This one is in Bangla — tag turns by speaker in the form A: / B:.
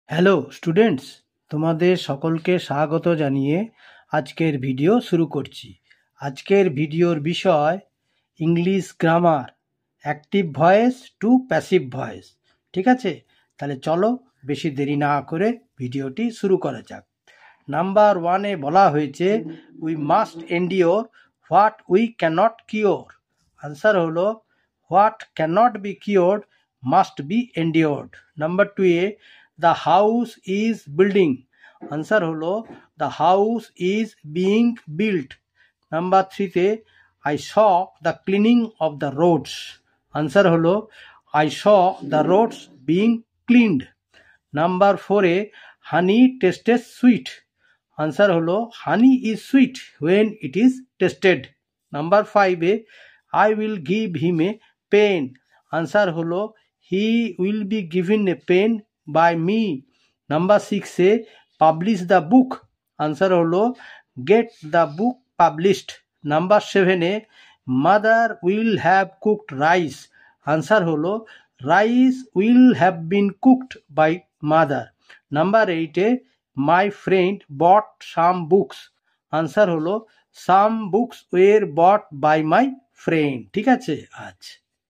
A: হ্যালো স্টুডেন্টস, তোমাদের সকলকে স্বাগত জানিয়ে আজকের ভিডিও শুরু করছি। আজকের ভিডিওর বিষয় English grammar, active voice to passive voice. ঠিক আছে, তাহলে চলো বেশি দেরি না করে ভিডিওটি শুরু করা যাক। নাম্বার 1-এ বলা হয়েছে we must endure what we cannot cure. Answer হলো what cannot be cured must be endured. Number 2-এ the house is building. Answer হলো the house is being built. Number 3-তে I saw the cleaning of the roads. Answer হলো I saw the roads being cleaned. Number 4-এ হানি টেস্টেড সুইট। আনসার হলো honey is sweet when it is tasted. Number 5-এ I will give him A pen. Answer হলো he will be given a pen by me. Number 6-এ পাবলিশ দ্য বুক। আনসার হলো get the book published. Number 7-এ mother will have cooked rice. Answer হলো rice will have been cooked by mother. Number 8-এ my friend bought some books. Answer হলো some books were bought by my friend. ঠিক আছে, আচ্ছা।